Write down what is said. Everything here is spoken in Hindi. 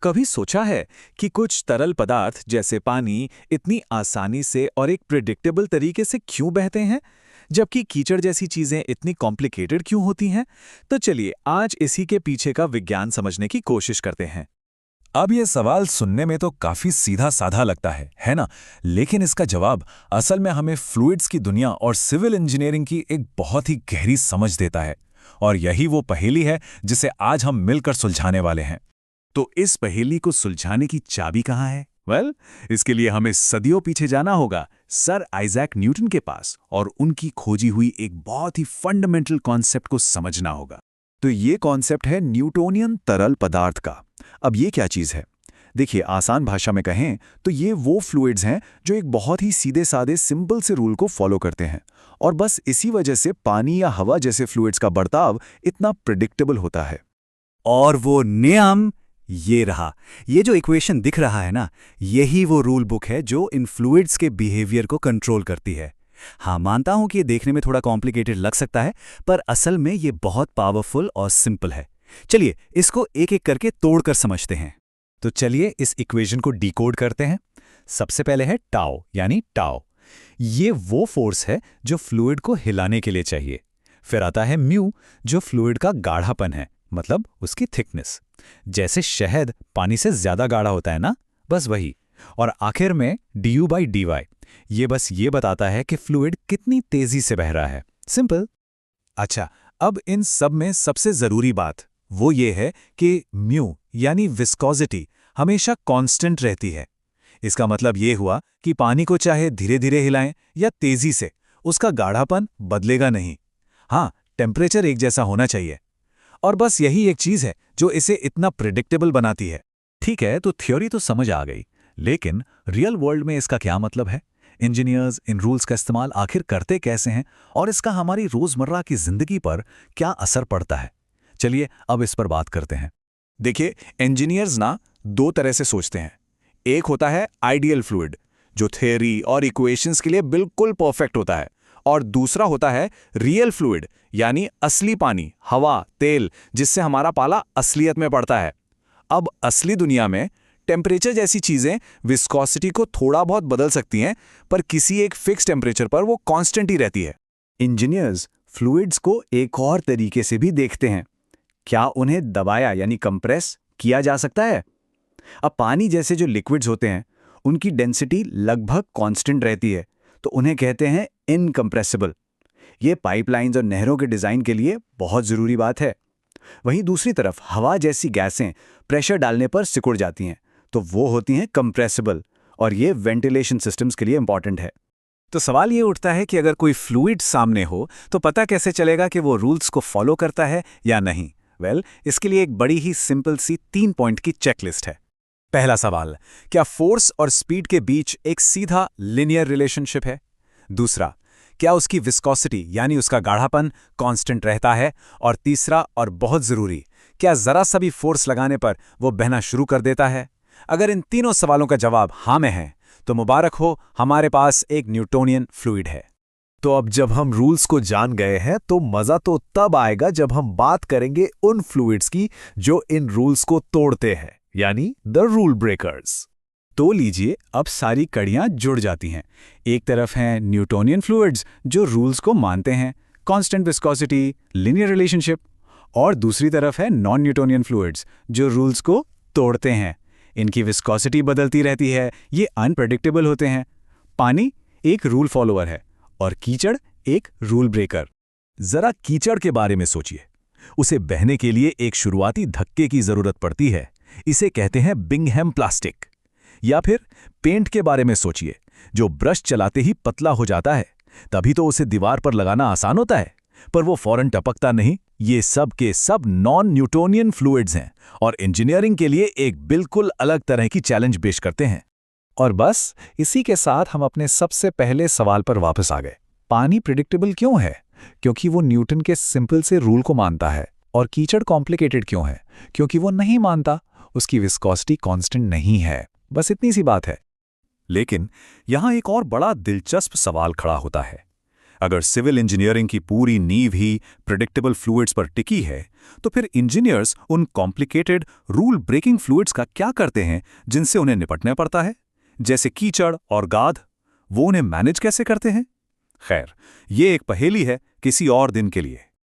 कभी सोचा है कि कुछ तरल पदार्थ जैसे पानी इतनी आसानी से और एक प्रिडिक्टेबल तरीके से क्यों बहते हैं, जबकि कीचड़ जैसी चीजें इतनी कॉम्प्लिकेटेड क्यों होती हैं? तो चलिए आज इसी के पीछे का विज्ञान समझने की कोशिश करते हैं। अब ये सवाल सुनने में तो काफी सीधा साधा लगता है ना? लेकिन इसका जवाब असल में हमें फ्लूइड्स की दुनिया और सिविल इंजीनियरिंग की एक बहुत ही गहरी समझ देता है। और यही वो पहेली है जिसे आज हम मिलकर सुलझाने वाले हैं। तो इस पहेली को सुलझाने की चाबी कहाँ है? इसके लिए हमें सदियों पीछे जाना होगा, सर आइजैक न्यूटन के पास, और उनकी खोजी हुई एक बहुत ही फंडामेंटल कॉन्सेप्ट को समझना होगा। तो ये कॉन्सेप्ट है न्यूटोनियन तरल पदार्थ का। अब ये क्या चीज़ है? देखिए, आसान भाषा में कहें तो ये वो फ्लूइड्स हैं जो एक बहुत ही सीधे साधे सिंपल से रूल को फॉलो करते हैं, और बस इसी वजह से पानी या हवा जैसे फ्लूइड्स का बर्ताव इतना प्रिडिक्टेबल होता है। और वो नियम ये रहा। ये जो इक्वेशन दिख रहा है ना, यही वो रूल बुक है जो इन फ्लूइड्स के बिहेवियर को कंट्रोल करती है। हाँ, मानता हूं कि ये देखने में थोड़ा कॉम्प्लिकेटेड लग सकता है, पर असल में ये बहुत पावरफुल और सिंपल है। चलिए इसको एक एक करके तोड़कर समझते हैं। तो चलिए इस इक्वेशन को डिकोड करते हैं। सबसे पहले है टाउ यानी टाउ। ये वो फोर्स है जो फ्लूइड को हिलाने के लिए चाहिए। फिर आता है म्यू, जो फ्लूइड का गाढ़ापन है, मतलब उसकी थिकनेस। जैसे शहद पानी से ज्यादा गाढ़ा होता है ना, बस वही। और आखिर में du/dy, ये बस ये बताता है कि फ्लूइड कितनी तेजी से बह रहा है। सिंपल। अच्छा, अब इन सब में सबसे जरूरी बात वो ये है कि म्यू यानी विस्कोसिटी हमेशा कांस्टेंट रहती है। इसका मतलब ये हुआ कि पानी को चाहे धीरे धीरे हिलाएं या तेजी से, उसका गाढ़ापन बदलेगा नहीं। हाँ, टेम्परेचर एक जैसा होना चाहिए। और बस यही एक चीज है जो इसे इतना प्रिडिक्टेबल बनाती है। ठीक है, तो थ्योरी तो समझ आ गई, लेकिन रियल वर्ल्ड में इसका क्या मतलब है? इंजीनियर्स इन रूल्स का इस्तेमाल आखिर करते कैसे हैं, और इसका हमारी रोजमर्रा की जिंदगी पर क्या असर पड़ता है? चलिए अब इस पर बात करते हैं। देखिए, इंजीनियर्स ना दो तरह से सोचते हैं। एक होता है आइडियल फ्लूइड, जो थ्योरी और इक्वेशंस के लिए बिल्कुल परफेक्ट होता है, और दूसरा होता है रियल फ्लूइड यानी असली पानी, हवा, तेल, जिससे हमारा पाला असलियत में पड़ता है। अब असली दुनिया में टेम्परेचर जैसी चीजें विस्कोसिटी को थोड़ा बहुत बदल सकती हैं, पर किसी एक फिक्स टेम्परेचर पर वो कांस्टेंट ही रहती है। इंजीनियर्स फ्लूइड्स को एक और तरीके से भी देखते हैं। क्या उन्हें दबाया यानी कंप्रेस किया जा सकता है? अब पानी जैसे जो लिक्विड्स होते हैं, उनकी डेंसिटी लगभग कांस्टेंट रहती है, तो उन्हें कहते हैं इनकंप्रेसिबल। ये पाइपलाइंस और नहरों के डिजाइन के लिए बहुत जरूरी बात है। वहीं दूसरी तरफ हवा जैसी गैसें प्रेशर डालने पर सिकुड़ जाती हैं, तो वो होती हैं कंप्रेसिबल, और ये वेंटिलेशन सिस्टम्स के लिए इंपॉर्टेंट है। तो सवाल ये उठता है कि अगर कोई फ्लूइड सामने हो तो पता कैसे चलेगा कि वो रूल्स को फॉलो करता है या नहीं? इसके लिए एक बड़ी ही सिंपल सी 3 पॉइंट की चेकलिस्ट है। पहला सवाल, क्या फोर्स और स्पीड के बीच एक सीधा लिनियर रिलेशनशिप है? दूसरा, क्या उसकी विस्कोसिटी यानी उसका गाढ़ापन कांस्टेंट रहता है? और तीसरा और बहुत जरूरी, क्या जरा सा भी फोर्स लगाने पर वो बहना शुरू कर देता है? अगर इन तीनों सवालों का जवाब हाँ में है तो मुबारक हो, हमारे पास एक न्यूटोनियन फ्लूइड है। तो अब जब हम रूल्स को जान गए हैं तो मजा तो तब आएगा जब हम बात करेंगे उन फ्लूइड्स की जो इन रूल्स को तोड़ते हैं, यानी द रूल ब्रेकर्स। तो लीजिए, अब सारी कड़ियां जुड़ जाती हैं। एक तरफ हैं न्यूटोनियन फ्लूइड्स जो रूल्स को मानते हैं, कांस्टेंट विस्कोसिटी, लिनियर रिलेशनशिप, और दूसरी तरफ है नॉन न्यूटोनियन फ्लूइड्स जो रूल्स को तोड़ते हैं। इनकी विस्कोसिटी बदलती रहती है, ये अनप्रेडिक्टेबल होते हैं। पानी एक रूल फॉलोअर है और कीचड़ एक रूल ब्रेकर। जरा कीचड़ के बारे में सोचिए। उसे बहने के लिए एक शुरुआती धक्के की जरूरत पड़ती है, इसे कहते हैं बिंघम प्लास्टिक। या फिर पेंट के बारे में सोचिए, जो ब्रश चलाते ही पतला हो जाता है, तभी तो उसे दीवार पर लगाना आसान होता है, पर वो फौरन टपकता नहीं। ये सब के सब नॉन न्यूटोनियन फ्लूइड्स हैं और इंजीनियरिंग के लिए एक बिल्कुल अलग तरह की चैलेंज पेश करते हैं। और बस इसी के साथ हम अपने सबसे पहले सवाल पर वापस आ गए। पानी प्रिडिक्टेबल क्यों है? क्योंकि वो न्यूटन के सिंपल से रूल को मानता है। और कीचड़ कॉम्प्लिकेटेड क्यों है? क्योंकि वो नहीं मानता, उसकी विस्कोसिटी कांस्टेंट नहीं है। बस इतनी सी बात है। लेकिन यहां एक और बड़ा दिलचस्प सवाल खड़ा होता है। अगर सिविल इंजीनियरिंग की पूरी नींव ही प्रेडिक्टेबल फ्लूइड्स पर टिकी है, तो फिर इंजीनियर्स उन कॉम्प्लिकेटेड रूल ब्रेकिंग फ्लूइड्स का क्या करते हैं जिनसे उन्हें निपटना पड़ता है, जैसे कीचड़ और गाद? वो उन्हें मैनेज कैसे करते हैं? खैर, ये एक पहेली है किसी और दिन के लिए।